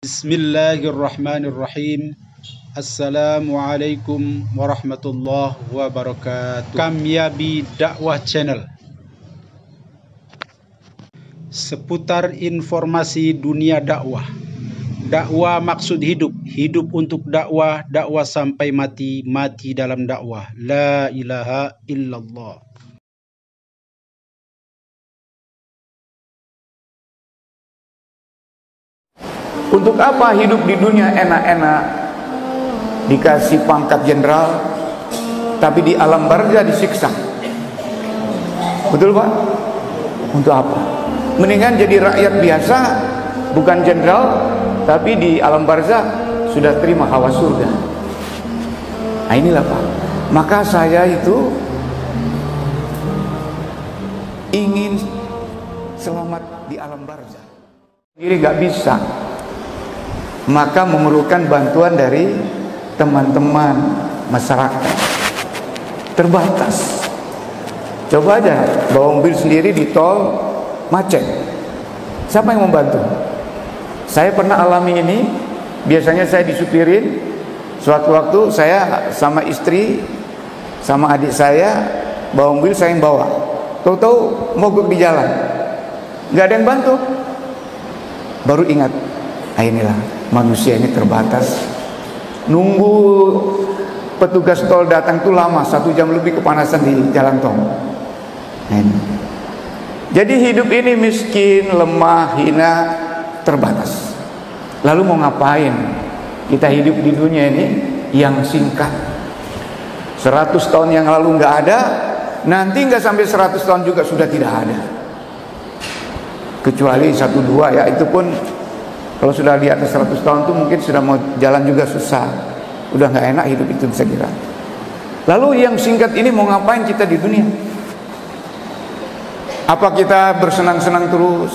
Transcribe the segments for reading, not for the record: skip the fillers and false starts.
Bismillahirrahmanirrahim. Assalamualaikum warahmatullahi wabarakatuh. Kamyabi Dakwah Channel, seputar informasi dunia dakwah. Dakwah maksud hidup, hidup untuk dakwah, dakwah sampai mati, mati dalam dakwah. La ilaha illallah. Untuk apa hidup di dunia enak-enak, dikasih pangkat jenderal, tapi di alam barzah disiksa? Betul Pak? Untuk apa? Mendingan jadi rakyat biasa, bukan jenderal, tapi di alam barzah sudah terima hawa surga. Nah inilah Pak. Maka saya itu ingin selamat di alam barzah. Jadi gak bisa, maka memerlukan bantuan dari teman-teman masyarakat. Terbatas. Coba aja bawa mobil sendiri di tol macet, siapa yang membantu? Saya pernah alami ini. Biasanya saya disupirin. Suatu waktu saya sama istri sama adik saya bawa mobil, saya yang bawa. Tahu-tahu mogok di jalan, nggak ada yang bantu. Baru ingat, inilah manusia ini terbatas. Nunggu petugas tol datang tuh lama, 1 jam lebih kepanasan di jalan tol. Jadi hidup ini miskin, lemah, hina, terbatas. Lalu mau ngapain? Kita hidup di dunia ini yang singkat. 100 tahun yang lalu nggak ada, nanti nggak sampai 100 tahun juga sudah tidak ada. Kecuali 1-2 ya, itu pun kalau sudah di atas 100 tahun tuh mungkin sudah mau jalan juga susah. Udah nggak enak hidup itu, bisa kira. Lalu yang singkat ini mau ngapain kita di dunia? Apa kita bersenang-senang terus?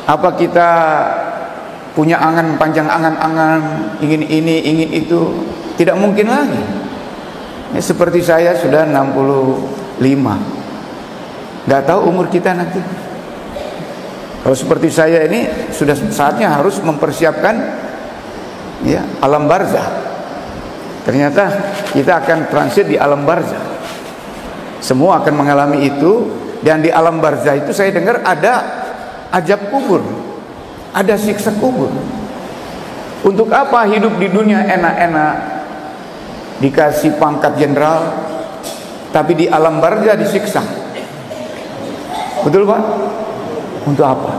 Apa kita punya angan panjang, angan-angan ingin ini, ingin itu? Tidak mungkin lagi. Ya, seperti saya sudah 65. Nggak tahu umur kita nanti. Kalau seperti saya ini sudah saatnya harus mempersiapkan ya alam barzah. Ternyata kita akan transit di alam barzah. Semua akan mengalami itu, dan di alam barzah itu saya dengar ada azab kubur, ada siksa kubur. Untuk apa hidup di dunia enak-enak, dikasih pangkat jenderal, tapi di alam barzah disiksa? Betul Pak? Untuk apa?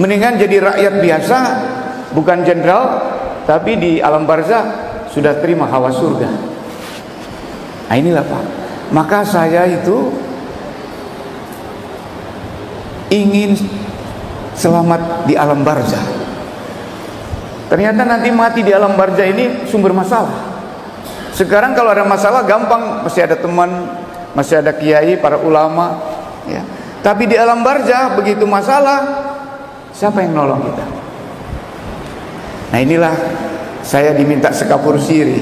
Mendingan jadi rakyat biasa, bukan jenderal, tapi di alam barzah sudah terima hawa surga. Nah inilah Pak. Maka saya itu ingin selamat di alam barzah. Ternyata nanti mati di alam barzah ini sumber masalah. Sekarang kalau ada masalah gampang, masih ada teman, masih ada kiai, para ulama, ya. Tapi di alam barzah begitu masalah, siapa yang nolong kita? Nah inilah saya diminta sekapur siri.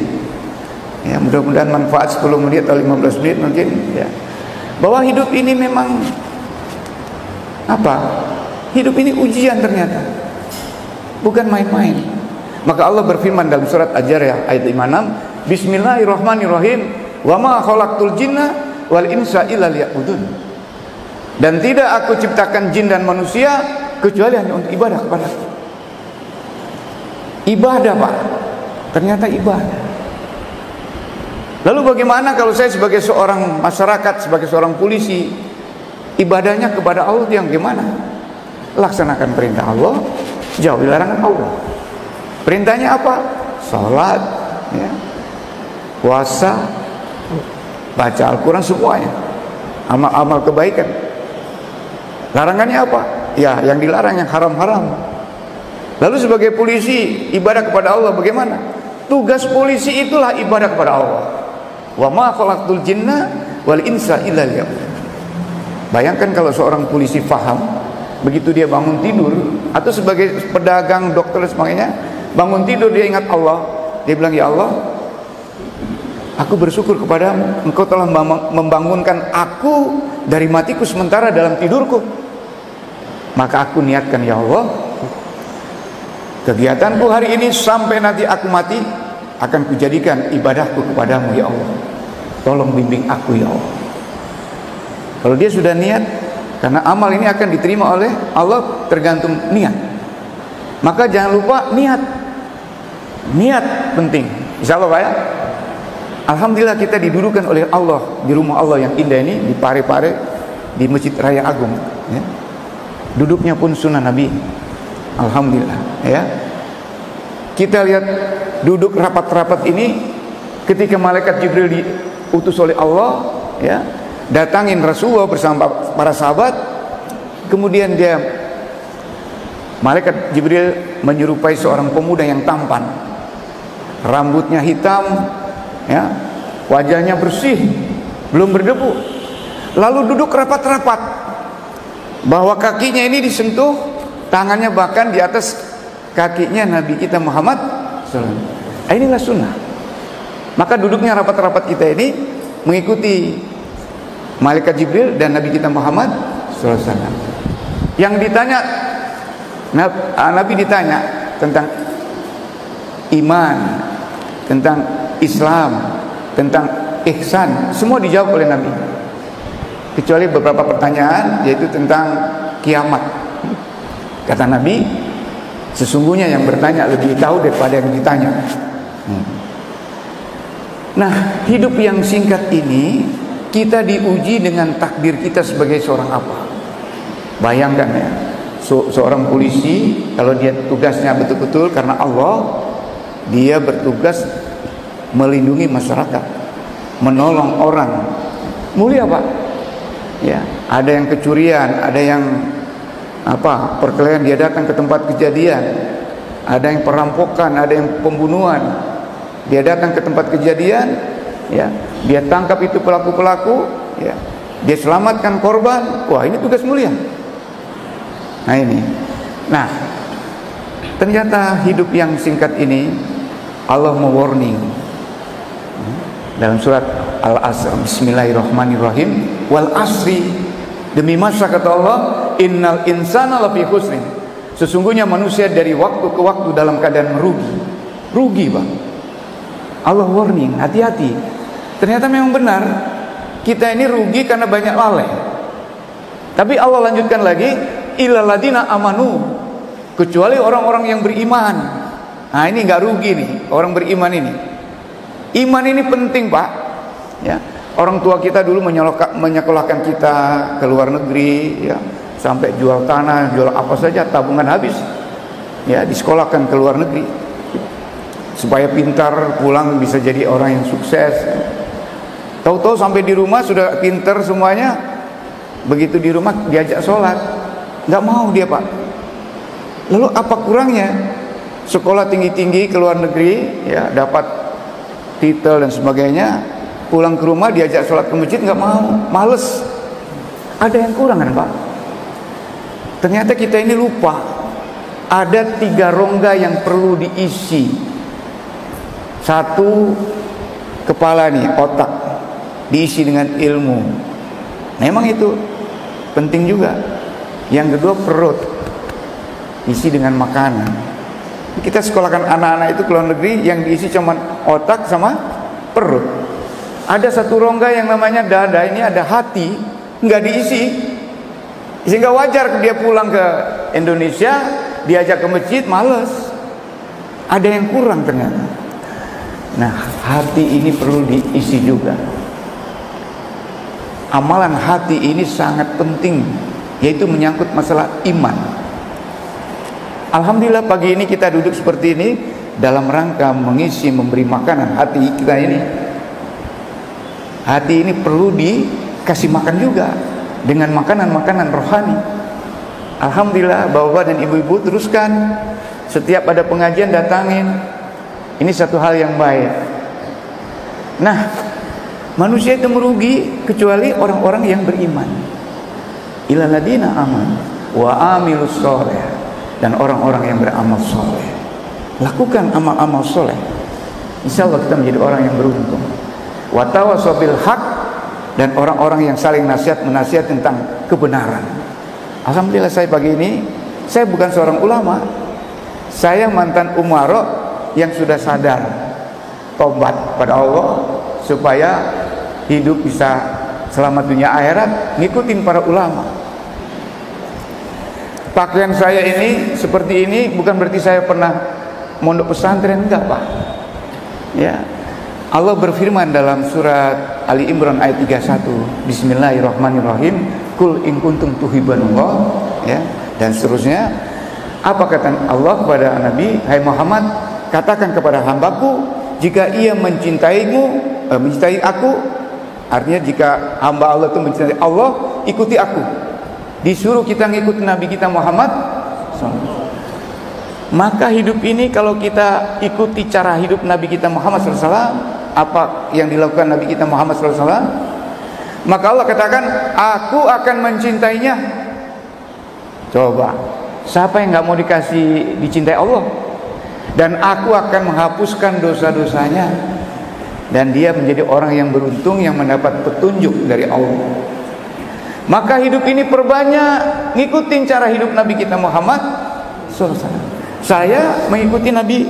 Ya, mudah-mudahan manfaat 10 menit atau 15 menit mungkin ya. Bahwa hidup ini memang apa? Hidup ini ujian ternyata. Bukan main-main. Maka Allah berfirman dalam surat Al-Jariyah ayat 56, Bismillahirrahmanirrahim, wa ma khalaqtul jinna wal insa illa liya'budun. Dan tidak aku ciptakan jin dan manusia kecuali hanya untuk ibadah kepada aku. Ibadah Pak, ternyata ibadah. Lalu bagaimana kalau saya sebagai seorang masyarakat, sebagai seorang polisi, ibadahnya kepada Allah yang gimana? Laksanakan perintah Allah, jauhi larangan Allah. Perintahnya apa? Salat, ya, puasa, baca Al-Quran, semuanya amal-amal kebaikan. Larangannya apa? Ya, yang dilarang, yang haram-haram. Lalu sebagai polisi, ibadah kepada Allah bagaimana? Tugas polisi itulah ibadah kepada Allah. Wa ma khalaqtul jinna wal insa illa liya'budun. Bayangkan kalau seorang polisi faham, begitu dia bangun tidur, atau sebagai pedagang, dokter dan sebagainya, bangun tidur dia ingat Allah, dia bilang, ya Allah, aku bersyukur kepadamu, engkau telah membangunkan aku dari matiku sementara dalam tidurku. Maka aku niatkan, ya Allah, Kegiatanku hari ini sampai nanti aku mati akan kujadikan ibadahku kepadamu ya Allah. Tolong bimbing aku ya Allah. Kalau dia sudah niat, karena amal ini akan diterima oleh Allah tergantung niat. Maka jangan lupa niat. Niat penting. Insyaallah Pak ya. Alhamdulillah kita didudukan oleh Allah di rumah Allah yang indah ini, di Pare-Pare, di Masjid Raya Agung ya. Duduknya pun sunnah Nabi. Alhamdulillah ya. Kita lihat duduk rapat-rapat ini ketika malaikat Jibril diutus oleh Allah ya, datangin Rasulullah bersama para sahabat. Kemudian malaikat Jibril menyerupai seorang pemuda yang tampan, rambutnya hitam ya, wajahnya bersih, belum berdebu. Lalu duduk rapat-rapat, bahwa kakinya ini disentuh, tangannya bahkan di atas kakinya Nabi kita Muhammad SAW. Inilah sunnah. Maka duduknya rapat-rapat kita ini mengikuti malaikat Jibril dan Nabi kita Muhammad SAW. Yang ditanya, Nabi ditanya tentang iman, tentang Islam, tentang ihsan, semua dijawab oleh Nabi. Kecuali beberapa pertanyaan, yaitu tentang kiamat. Kata Nabi, sesungguhnya yang bertanya lebih tahu daripada yang ditanya. Nah, hidup yang singkat ini kita diuji dengan takdir kita sebagai seorang apa. Bayangkan ya, seorang polisi kalau dia tugasnya betul-betul karena Allah, dia bertugas melindungi masyarakat, menolong orang. Mulia Pak. Ya, ada yang kecurian, ada yang perkelahian, dia datang ke tempat kejadian. Ada yang perampokan, ada yang pembunuhan, dia datang ke tempat kejadian ya, dia tangkap itu pelaku-pelaku ya, dia selamatkan korban. Wah, ini tugas mulia. Nah ini, nah ternyata hidup yang singkat ini Allah mewarning dalam surat Al-Asr, Bismillahirrahmanirrahim, wal asri, demi masa kata Allah, innal insana lafi khusrin, sesungguhnya manusia dari waktu ke waktu dalam keadaan merugi. Rugi Bang. Allah warning, hati-hati. Ternyata memang benar, kita ini rugi karena banyak lalai. Tapi Allah lanjutkan lagi, illal ladina amanu, kecuali orang-orang yang beriman. Nah ini nggak rugi nih, orang beriman ini. Iman ini penting Pak ya. Orang tua kita dulu menyekolahkan kita ke luar negeri ya, sampai jual tanah, jual apa saja, tabungan habis ya, disekolahkan ke luar negeri supaya pintar, pulang bisa jadi orang yang sukses. Tahu-tahu sampai di rumah sudah pintar semuanya, begitu di rumah diajak sholat nggak mau dia Pak. Lalu apa kurangnya sekolah tinggi-tinggi ke luar negeri ya, dapat titel dan sebagainya, pulang ke rumah diajak sholat ke masjid nggak mau, males. Ada yang kurang kan Pak? Ternyata kita ini lupa, ada 3 rongga yang perlu diisi. Satu, kepala nih, otak, diisi dengan ilmu. Memang itu penting juga. Yang kedua, perut, isi dengan makanan. Kita sekolahkan anak-anak itu ke luar negeri, yang diisi cuma otak sama perut. Ada satu rongga yang namanya dada, ini ada hati, nggak diisi. Sehingga wajar dia pulang ke Indonesia, diajak ke masjid, males. Ada yang kurang ternyata. Nah, hati ini perlu diisi juga. Amalan hati ini sangat penting, yaitu menyangkut masalah iman. Alhamdulillah pagi ini kita duduk seperti ini dalam rangka mengisi, memberi makanan hati kita ini. Hati ini perlu dikasih makan juga dengan makanan-makanan rohani. Alhamdulillah bapak dan ibu-ibu teruskan, setiap ada pengajian datangin. Ini satu hal yang baik. Nah, manusia itu merugi kecuali orang-orang yang beriman. Illal ladina aman wa amilus sholih, dan orang-orang yang beramal soleh. Lakukan amal-amal soleh, insya Allah kita menjadi orang yang beruntung. Wa tawasaw bil haq, dan orang-orang yang saling menasihat tentang kebenaran. Alhamdulillah saya pagi ini, saya bukan seorang ulama, Saya mantan umaro yang sudah sadar, tobat pada Allah supaya hidup bisa selamat dunia akhirat, ngikutin para ulama. Pakaian saya ini seperti ini bukan berarti saya pernah mondok pesantren, enggak Pak. Ya. Allah berfirman dalam surat Ali Imran ayat 31, Bismillahirrahmanirrahim, Kul in kuntum tuhibbunallah, ya, dan seterusnya. Apa kata Allah kepada Nabi, hai Muhammad, katakan kepada hambaku, jika ia mencintaimu, mencintai aku, artinya jika hamba Allah itu mencintai Allah, ikuti aku. Disuruh kita ngikut Nabi kita Muhammad SAW. Maka hidup ini kalau kita ikuti cara hidup Nabi kita Muhammad SAW, apa yang dilakukan Nabi kita Muhammad SAW, maka Allah katakan, aku akan mencintainya. Coba, siapa yang gak mau dicintai Allah? Dan aku akan menghapuskan dosa-dosanya, dan dia menjadi orang yang beruntung yang mendapat petunjuk dari Allah. Maka hidup ini perbanyak ngikutin cara hidup Nabi kita Muhammad SAW. Saya mengikuti Nabi.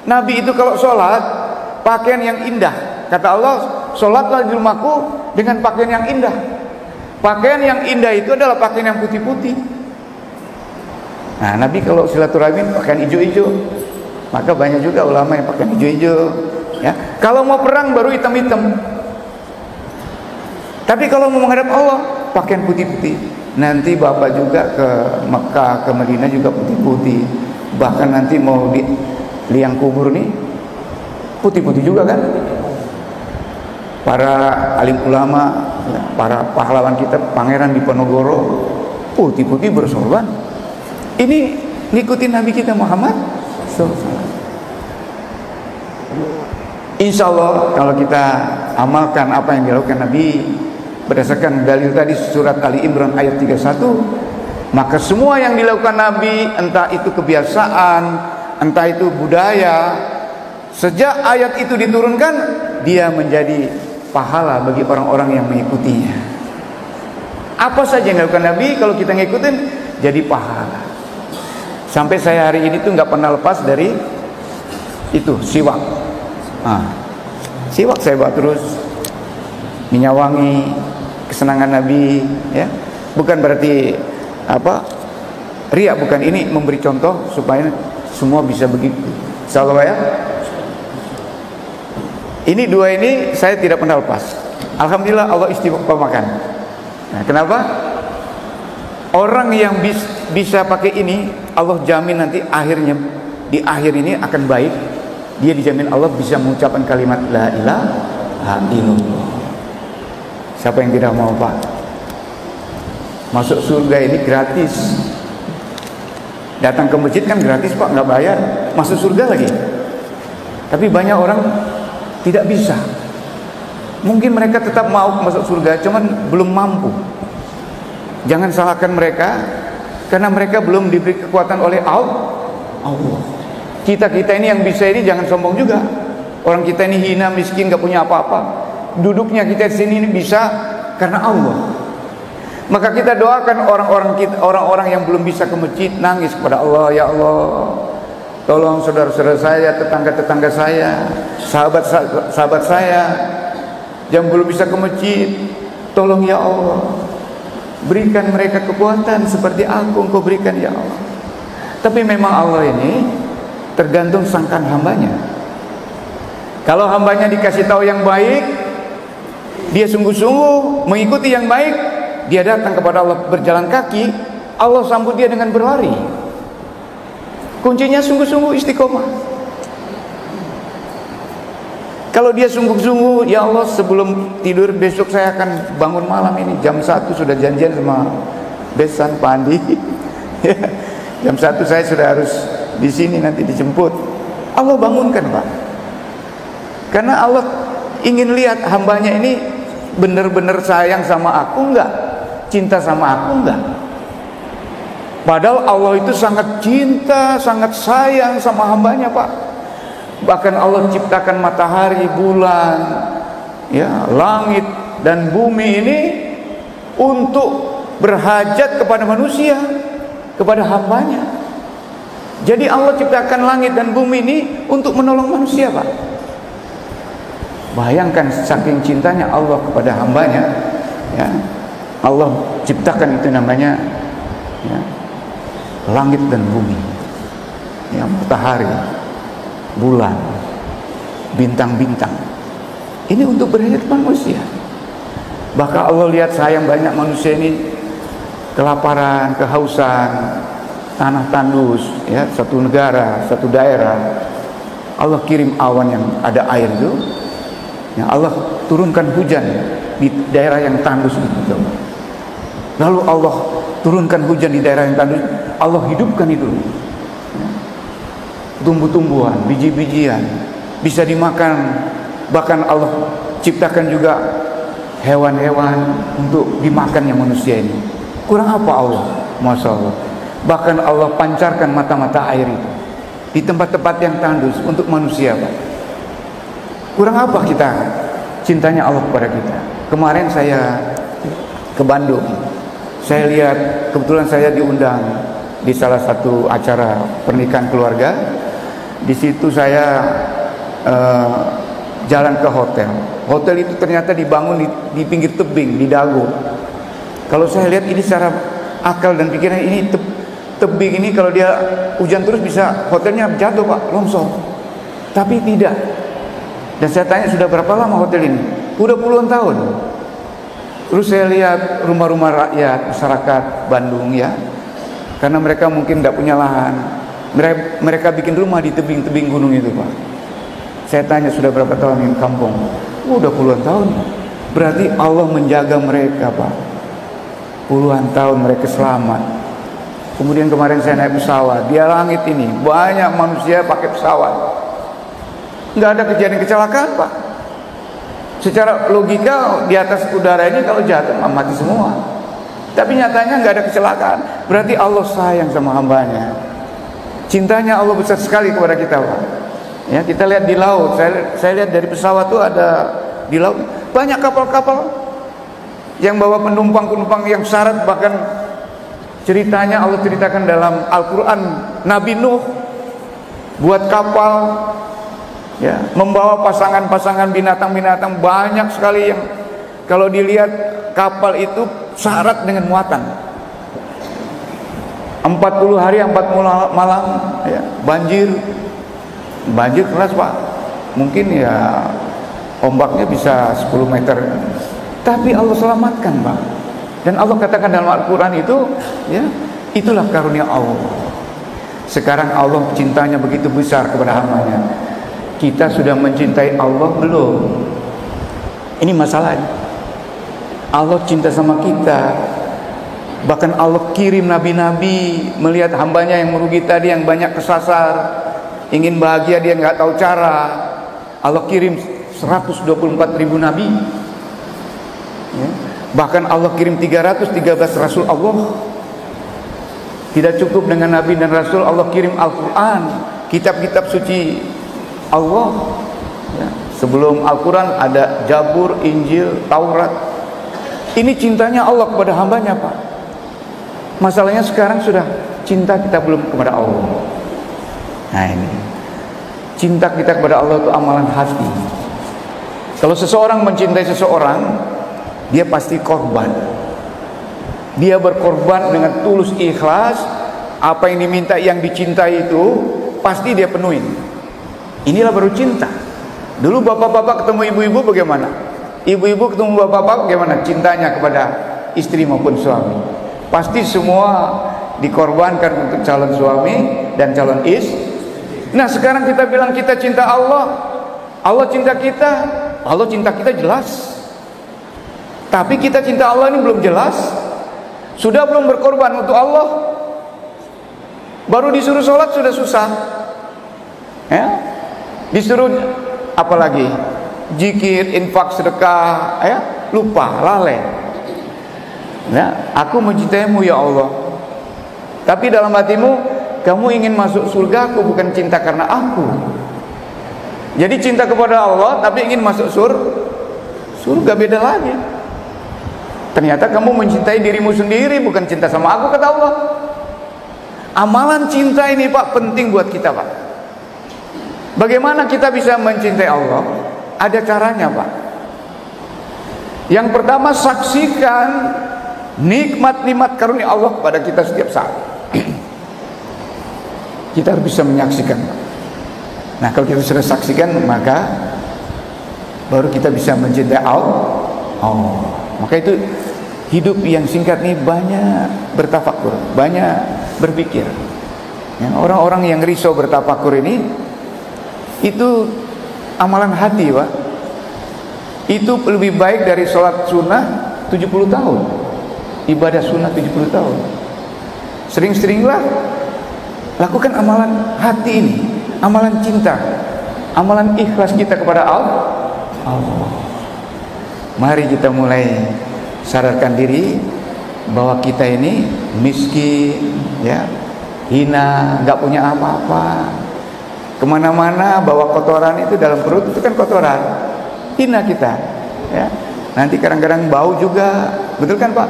Nabi itu kalau sholat pakaian yang indah. Kata Allah, sholatlah di rumahku dengan pakaian yang indah. Pakaian yang indah itu adalah pakaian yang putih-putih. Nah, Nabi kalau silaturahmi pakaian hijau-hijau. Maka banyak juga ulama yang pakaian hijau-hijau. Ya, kalau mau perang baru hitam-hitam. Tapi kalau mau menghadap Allah, pakaian putih-putih. Nanti Bapak juga ke Mekah, ke Madinah juga putih-putih. Bahkan nanti mau di liang kubur nih putih-putih juga kan. Para alim ulama, para pahlawan kita, Pangeran Diponegoro, putih-putih bersorban. Ini ngikutin Nabi kita Muhammad SAW. Insya Allah kalau kita amalkan apa yang dilakukan Nabi berdasarkan dalil tadi surat Ali Imran ayat 31, maka semua yang dilakukan Nabi, entah itu kebiasaan, entah itu budaya, sejak ayat itu diturunkan, dia menjadi pahala bagi orang-orang yang mengikutinya. Apa saja yang dilakukan Nabi, kalau kita ngikutin, jadi pahala. Sampai saya hari ini tuh nggak pernah lepas dari itu, siwak. Siwak saya bawa terus, minyak wangi, kesenangan Nabi, ya. Bukan berarti riak, bukan. Ini memberi contoh supaya semua bisa begitu. Insyaallah ya. Ini dua ini saya tidak pernah lepas. Alhamdulillah Allah istiqomahkan. Nah, kenapa? Orang yang bisa pakai ini, Allah jamin nanti akhirnya di akhir ini akan baik. Dia dijamin Allah bisa mengucapkan kalimat la ilaha illallah. Siapa yang tidak mau Pak? Masuk surga ini gratis. Datang ke masjid kan gratis Pak, nggak bayar. Masuk surga lagi. Tapi banyak orang tidak bisa. Mungkin mereka tetap mau masuk surga, cuman belum mampu. Jangan salahkan mereka, karena mereka belum diberi kekuatan oleh Allah. Kita ini yang bisa ini jangan sombong juga. Orang kita ini hina, miskin, nggak punya apa-apa. Duduknya kita di sini ini bisa karena Allah. Maka kita doakan orang-orang yang belum bisa ke masjid, nangis kepada Allah, ya Allah, tolong saudara-saudara saya, tetangga-tetangga saya, sahabat saya yang belum bisa ke masjid, tolong ya Allah, berikan mereka kekuatan seperti Engkau berikan ya Allah. Tapi memang Allah ini tergantung sangkaan hambanya. Kalau hambanya dikasih tahu yang baik, dia sungguh-sungguh mengikuti yang baik, dia datang kepada Allah berjalan kaki, Allah sambut dia dengan berlari. Kuncinya sungguh-sungguh istiqomah. Kalau dia sungguh-sungguh, ya Allah sebelum tidur besok saya akan bangun malam ini jam 1 sudah janjian sama Besan Pak Andi. Jam 1 saya sudah harus di sini nanti dijemput. Allah bangunkan Pak. Karena Allah ingin lihat hambanya ini benar-benar sayang sama aku enggak? Cinta sama aku enggak? Padahal Allah itu sangat cinta, sangat sayang sama hambanya Pak. Bahkan Allah ciptakan matahari, bulan, ya, langit dan bumi ini untuk berhajat kepada manusia, kepada hambanya. Jadi Allah ciptakan langit dan bumi ini untuk menolong manusia, Pak. Bayangkan saking cintanya Allah kepada hambanya, ya, Allah ciptakan itu namanya, ya, langit dan bumi, ya, matahari, bulan, bintang-bintang. Ini untuk berhayat manusia. Bahkan Allah lihat sayang banyak manusia ini kelaparan, kehausan, tanah tandus, ya, satu negara, satu daerah. Allah kirim awan yang ada air itu, ya, Allah turunkan hujan di daerah yang tandus itu. Lalu Allah turunkan hujan di daerah yang tandus, Allah hidupkan itu, ya, tumbuh-tumbuhan, biji-bijian bisa dimakan. Bahkan Allah ciptakan juga hewan-hewan untuk dimakannya manusia ini. Kurang apa Allah? Masya Allah. Bahkan Allah pancarkan mata-mata air itu di tempat-tempat yang tandus untuk manusia, Pak. Kurang apa kita cintanya Allah kepada kita? Kemarin saya ke Bandung, saya lihat, kebetulan saya diundang di salah satu acara pernikahan keluarga. Di situ saya jalan ke hotel. Hotel itu ternyata dibangun di pinggir tebing, di Dago. Kalau saya lihat ini secara akal dan pikiran, ini tebing ini kalau dia hujan terus bisa hotelnya jatuh, Pak, longsor. Tapi tidak. Dan saya tanya, sudah berapa lama hotel ini? Udah puluhan tahun. Terus saya lihat rumah-rumah rakyat, masyarakat Bandung, ya, karena mereka mungkin tidak punya lahan, mereka bikin rumah di tebing-tebing gunung itu, Pak. Saya tanya, sudah berapa tahun ini kampung? Udah puluhan tahun. Berarti Allah menjaga mereka, Pak. Puluhan tahun mereka selamat. Kemudian kemarin saya naik pesawat, di langit ini banyak manusia pakai pesawat. Nggak ada kejadian kecelakaan, Pak. Secara logika di atas udara ini kalau jatuh mati semua. Tapi nyatanya nggak ada kecelakaan. Berarti Allah sayang sama hambanya. Cintanya Allah besar sekali kepada kita, Pak. Ya, kita lihat di laut. Saya lihat dari pesawat tuh ada di laut banyak kapal-kapal yang bawa penumpang-penumpang yang syarat. Bahkan ceritanya Allah ceritakan dalam Al-Quran, Nabi Nuh buat kapal, ya, membawa pasangan-pasangan binatang-binatang banyak sekali yang kalau dilihat kapal itu syarat dengan muatan. 40 hari 40 malam, ya, banjir keras, Pak. Mungkin ya ombaknya bisa 10 meter. Tapi Allah selamatkan, Pak. Dan Allah katakan dalam Al-Quran itu, ya, itulah karunia Allah. Sekarang Allah cintanya begitu besar kepada hambanya. Kita sudah mencintai Allah belum? Ini masalahnya. Allah cinta sama kita. Bahkan Allah kirim nabi-nabi melihat hambanya yang merugi tadi, yang banyak kesasar, ingin bahagia dia nggak tahu cara. Allah kirim 124.000 nabi, ya. Bahkan Allah kirim 313 rasul Allah. Tidak cukup dengan nabi dan rasul, Allah kirim Al-Quran, kitab-kitab suci Allah, ya. Sebelum Al-Quran ada Jabur, Injil, Taurat. Ini cintanya Allah kepada hambanya, Pak. Masalahnya sekarang sudah cinta kita belum kepada Allah. Nah, ini cinta kita kepada Allah itu amalan hati. Kalau seseorang mencintai seseorang, dia pasti korban. Dia berkorban dengan tulus ikhlas. Apa yang diminta, yang dicintai itu pasti dia penuhin. Inilah baru cinta. Dulu bapak-bapak ketemu ibu-ibu bagaimana? Ibu-ibu ketemu bapak-bapak bagaimana cintanya kepada istri maupun suami? Pasti semua dikorbankan untuk calon suami dan calon istri. Nah, sekarang kita bilang kita cinta Allah, Allah cinta kita. Allah cinta kita jelas. Tapi kita cinta Allah ini belum jelas. Sudah belum berkorban untuk Allah? Baru disuruh sholat sudah susah, ya? Disuruh apalagi zikir, infak, sedekah, ya, lupa, lalai. Ya, aku mencintaimu ya Allah. Tapi dalam hatimu, kamu ingin masuk surga, aku bukan cinta karena aku. Jadi cinta kepada Allah tapi ingin masuk surga, beda lagi. Ternyata kamu mencintai dirimu sendiri, bukan cinta sama aku, kata Allah. Amalan cinta ini Pak penting buat kita Pak. Bagaimana kita bisa mencintai Allah? Ada caranya Pak. Yang pertama, saksikan nikmat-nikmat karunia Allah kepada kita setiap saat. Kita harus bisa menyaksikan Pak. Nah kalau kita sudah saksikan, maka baru kita bisa mencintai Allah. Maka itu hidup yang singkat ini banyak bertafakur, banyak berpikir. Orang-orang yang risau bertafakur ini, itu amalan hati Pak. Itu lebih baik dari sholat sunnah 70 tahun, ibadah sunnah 70 tahun. Sering-seringlah lakukan amalan hati ini, amalan cinta, amalan ikhlas kita kepada Allah. Mari kita mulai sadarkan diri bahwa kita ini miskin, ya, hina, nggak punya apa-apa. Kemana-mana bawa kotoran itu dalam perut, itu kan kotoran. Hina kita, ya. Nanti kadang-kadang bau juga, betul kan Pak?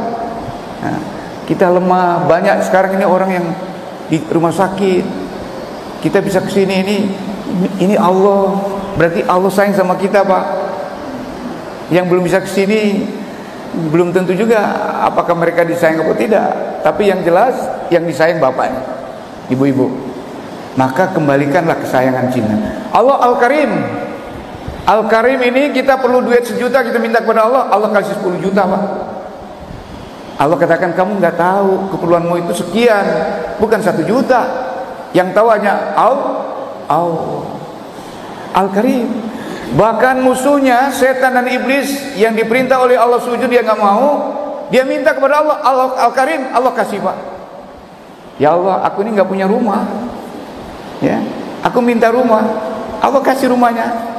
Nah, kita lemah. Banyak sekarang ini orang yang di rumah sakit. Kita bisa kesini ini Allah. Berarti Allah sayang sama kita Pak. Yang belum bisa kesini belum tentu juga apakah mereka disayang atau tidak. Tapi yang jelas yang disayang bapaknya, ibu-ibu. Maka kembalikanlah kesayangan cinta. Allah Al-Karim. Al-Karim ini kita perlu duit 1 juta, kita minta kepada Allah, Allah kasih 10 juta Pak. Allah katakan kamu nggak tahu keperluanmu itu sekian, bukan 1 juta. Yang tahu hanya Allah. Al-Karim. Bahkan musuhnya setan dan iblis yang diperintah oleh Allah sujud dia nggak mau, dia minta kepada Allah, Allah Al-Karim, Allah kasih Pak. Ya Allah, aku ini nggak punya rumah, ya, aku minta rumah, Allah kasih rumahnya.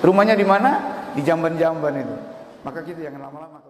Rumahnya di mana? Di Jamban-Jamban itu. Maka kita jangan lama-lama.